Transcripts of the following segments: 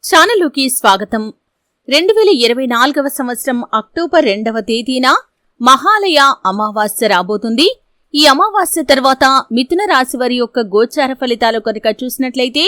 ఛానలుకి స్వాగతం. 2024వ సంవత్సరం అక్టోబర్ 2వ తేదీన మహాలయ అమావాస్య రాబోతుంది. ఈ అమావాస్య తర్వాత మిథున రాశి వారి యొక్క గోచార ఫలితాలు కనుక చూసినట్లయితే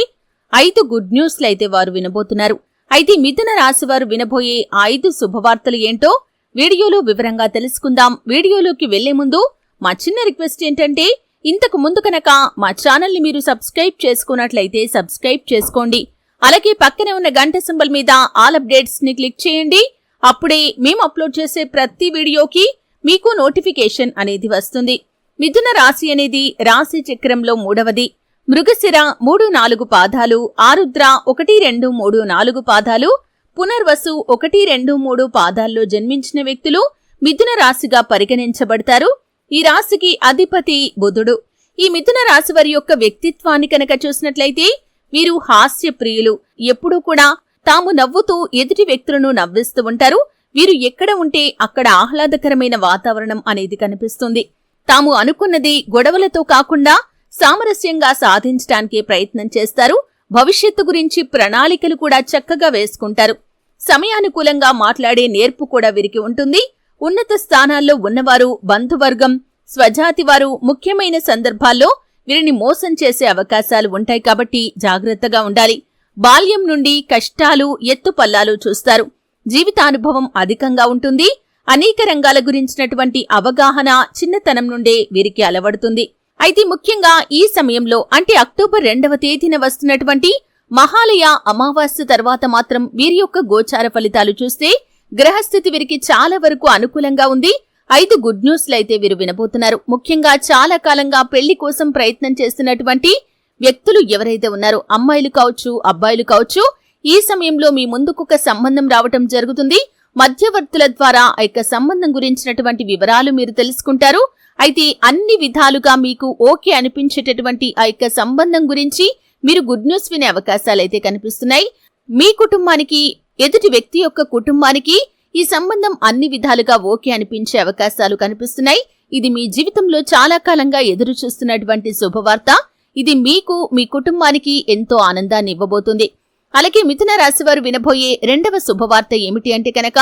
5 గుడ్ న్యూస్లైతే వారు వినబోతున్నారు. అయితే మిథున రాశి వారు వినబోయే 5 శుభవార్తలు ఏంటో వీడియోలో వివరంగా తెలుసుకుందాం. వీడియోలోకి వెళ్లే ముందు మా చిన్న రిక్వెస్ట్ ఏంటంటే, ఇంతకు ముందు కనుక మా ఛానల్ని మీరు సబ్స్క్రైబ్ చేసుకున్నట్లయితే సబ్స్క్రైబ్ చేసుకోండి. అలాగే పక్కనే ఉన్న గంట సింబల్ మీద ఆల్ అప్డేట్స్ ని క్లిక్ చేయండి. అప్పుడే మేము అప్లోడ్ చేసే ప్రతి వీడియోకి మీకు నోటిఫికేషన్ అనేది వస్తుంది. మిథున రాశి అనేది రాశి చక్రంలో 3వది. మృగశిర 3-4 పాదాలు, ఆరుద్ర 1-2-3-4 పాదాలు, పునర్వసు 1-2-3 పాదాల్లో జన్మించిన వ్యక్తులు మిథున రాశిగా పరిగణించబడతారు. ఈ రాశికి అధిపతి బుధుడు. ఈ మిథున రాశి వారి యొక్క వ్యక్తిత్వాన్ని కనుక చూసినట్లయితే వీరు హాస్య ప్రియులు. ఎప్పుడూ కూడా తాము నవ్వుతూ ఎదుటి వ్యక్తులను నవ్విస్తూ ఉంటారు. వీరు ఎక్కడ ఉంటే అక్కడ ఆహ్లాదకరమైన వాతావరణం అనేది కనిపిస్తుంది. తాము అనుకున్నది గొడవలతో కాకుండా సామరస్యంగా సాధించడానికే ప్రయత్నం చేస్తారు. భవిష్యత్తు గురించి ప్రణాళికలు కూడా చక్కగా వేసుకుంటారు. సమయానుకూలంగా మాట్లాడే నేర్పు కూడా వీరికి ఉంటుంది. ఉన్నత స్థానాల్లో ఉన్నవారు, బంధువర్గం, స్వజాతి వారు ముఖ్యమైన సందర్భాల్లో వీరిని మోసం చేసే అవకాశాలు ఉంటాయి కాబట్టి జాగ్రత్తగా ఉండాలి. బాల్యం నుండి కష్టాలు, ఎత్తుపల్లాలు చూస్తారు. జీవితానుభవం అధికంగా ఉంటుంది. అనేక రంగాల గురించినటువంటి అవగాహన చిన్నతనం నుండే వీరికి అలవడుతుంది. అయితే ముఖ్యంగా ఈ సమయంలో అంటే అక్టోబర్ 2వ తేదీన వస్తున్నటువంటి మహాలయ అమావాస్య తర్వాత మాత్రం వీరి యొక్క గోచార ఫలితాలు చూస్తే గ్రహస్థితి వీరికి చాలా వరకు అనుకూలంగా ఉంది. 5 గుడ్ న్యూస్లైతే వీరు వినబోతున్నారు. ముఖ్యంగా చాలా కాలంగా పెళ్లి కోసం ప్రయత్నం చేస్తున్నటువంటి వ్యక్తులు ఎవరైతే ఉన్నారో, అమ్మాయిలు కావచ్చు, అబ్బాయిలు కావచ్చు, ఈ సమయంలో మీ ముందుకు ఒక సంబంధం రావటం జరుగుతుంది. మధ్యవర్తుల ద్వారా ఆ యొక్క సంబంధం గురించినటువంటి వివరాలు మీరు తెలుసుకుంటారు. అయితే అన్ని విధాలుగా మీకు ఓకే అనిపించేటటువంటి ఆ యొక్క సంబంధం గురించి మీరు గుడ్ న్యూస్ వినే అవకాశాలైతే కనిపిస్తున్నాయి. మీ కుటుంబానికి, ఎదుటి వ్యక్తి యొక్క కుటుంబానికి ఈ సంబంధం అన్ని విధాలుగా ఓకే అనిపించే అవకాశాలు కనిపిస్తున్నాయి. ఇది మీ జీవితంలో చాలా కాలంగా ఎదురు చూస్తున్నటువంటి శుభవార్త. ఇది మీకు, మీ కుటుంబానికి ఎంతో ఆనందాన్ని ఇవ్వబోతుంది. అలాగే మిథున రాశి వారు వినబోయే 2వ శుభవార్త ఏమిటి అంటే కనుక,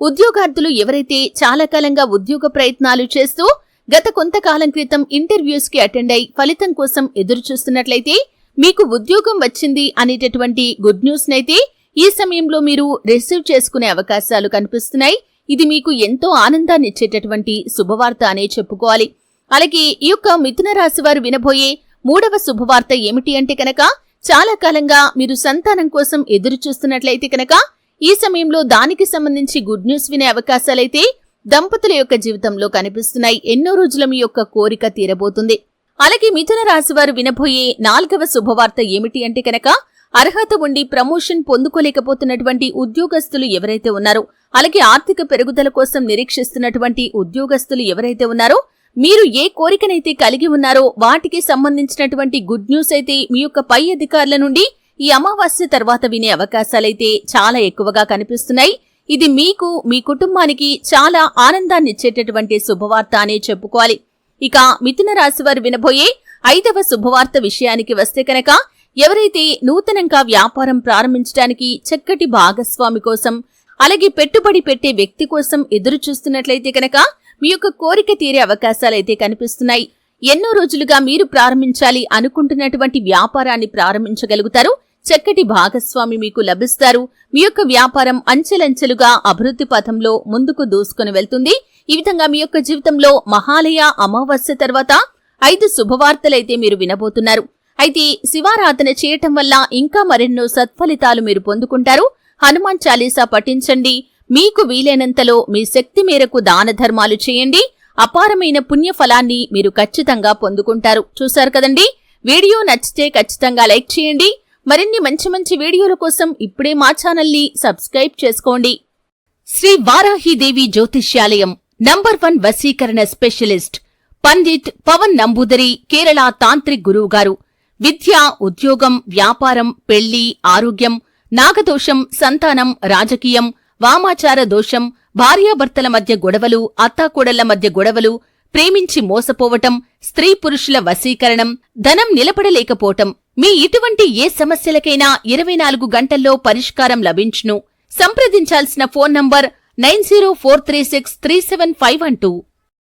ఉద్యోగార్థులు ఎవరైతే చాలా కాలంగా ఉద్యోగ ప్రయత్నాలు చేస్తూ గత కొంతకాలం క్రితం ఇంటర్వ్యూస్ కి అటెండ్ అయి ఫలితం కోసం ఎదురు చూస్తున్నట్లయితే మీకు ఉద్యోగం వచ్చింది అనేటటువంటి గుడ్ న్యూస్ నైతే ఈ సమయంలో మీరు రిసీవ్ చేసుకునే అవకాశాలు కనిపిస్తున్నాయి. ఇది మీకు ఎంతో ఆనందాన్ని ఇచ్చేటటువంటి శుభవార్త అనే చెప్పుకోవాలి. అలాగే ఈ యొక్క మిథున రాశి వారు వినబోయే 3వ శుభవార్త ఏమిటి అంటే కనుక, చాలా కాలంగా మీరు సంతానం కోసం ఎదురు చూస్తున్నట్లయితే కనుక ఈ సమయంలో దానికి సంబంధించి గుడ్ న్యూస్ వినే అవకాశాలైతే దంపతుల యొక్క జీవితంలో కనిపిస్తున్నాయి. ఎన్నో రోజుల మీ యొక్క కోరిక తీరబోతుంది. అలాగే మిథున రాశి వారు వినబోయే 4వ శుభవార్త ఏమిటి అంటే కనుక, అర్హత ఉండి ప్రమోషన్ పొందుకోలేకపోతున్నటువంటి ఉద్యోగస్తులు ఎవరైతే ఉన్నారో, అలాగే ఆర్థిక పెరుగుదల కోసం నిరీక్షిస్తున్నటువంటి ఉద్యోగస్తులు ఎవరైతే ఉన్నారో, మీరు ఏ కోరికనైతే కలిగి ఉన్నారో వాటికి సంబంధించినటువంటి గుడ్ న్యూస్ అయితే మీ యొక్క పై అధికారుల నుండి ఈ అమావాస్య తర్వాత వినే అవకాశాలైతే చాలా ఎక్కువగా కనిపిస్తున్నాయి. ఇది మీకు, మీ కుటుంబానికి చాలా ఆనందాన్ని ఇచ్చేటటువంటి శుభవార్త అనే చెప్పుకోవాలి. ఇక మిథున రాశి వారు వినబోయే 5వ శుభవార్త విషయానికి వస్తే కనుక, ఎవరైతే నూతనంగా వ్యాపారం ప్రారంభించడానికి చక్కటి భాగస్వామి కోసం, అలాగే పెట్టుబడి పెట్టే వ్యక్తి కోసం ఎదురు చూస్తున్నట్లయితే కనుక మీ యొక్క కోరిక తీరే అవకాశాలైతే కనిపిస్తున్నాయి. ఎన్నో రోజులుగా మీరు ప్రారంభించాలి అనుకుంటున్నటువంటి వ్యాపారాన్ని ప్రారంభించగలుగుతారు. చక్కటి భాగస్వామి మీకు లభిస్తారు. మీ యొక్క వ్యాపారం అంచెలంచెలుగా అభివృద్ధి పథంలో ముందుకు దూసుకుని వెళ్తుంది. ఈ విధంగా మీ యొక్క జీవితంలో మహాలయ అమావాస్య తర్వాత 5 శుభవార్తలైతే మీరు వినబోతున్నారు. అయితే శివారాధన చేయటం వల్ల ఇంకా మరెన్నో సత్ఫలితాలు మీరు పొందుకుంటారు. హనుమాన్ చాలీసా పఠించండి. మీకు వీలైనంతలో మీ శక్తి మేరకు దాన ధర్మాలు చేయండి. అపారమైన పుణ్య ఫలాన్ని మీరు ఖచ్చితంగా పొందుకుంటారు. చూశారు కదండి. వీడియో నచ్చితే ఖచ్చితంగా లైక్ చేయండి. మరిన్ని మంచి మంచి వీడియోల కోసం ఇప్పుడే మా ఛానల్ని సబ్స్క్రైబ్ చేసుకోండి. శ్రీ వారాహిదేవి జ్యోతిష్యాలయం నంబర్ 1 వశీకరణ స్పెషలిస్ట్ పండిట్ పవన్ నంబూదరి, కేరళ తాంత్రిక్ గురువు గారు. విద్య, ఉద్యోగం, వ్యాపారం, పెళ్లి, ఆరోగ్యం, నాగదోషం, సంతానం, రాజకీయం, వామాచార దోషం, భార్యాభర్తల మధ్య గొడవలు, అత్తాకోడళ్ల మధ్య గొడవలు, ప్రేమించి మోసపోవటం, స్త్రీ పురుషుల వశీకరణం, ధనం నిలబడలేకపోవటం, మీ ఇటువంటి ఏ సమస్యలకైనా 24 గంటల్లో పరిష్కారం లభించును. సంప్రదించాల్సిన ఫోన్ నంబర్ 9043637512.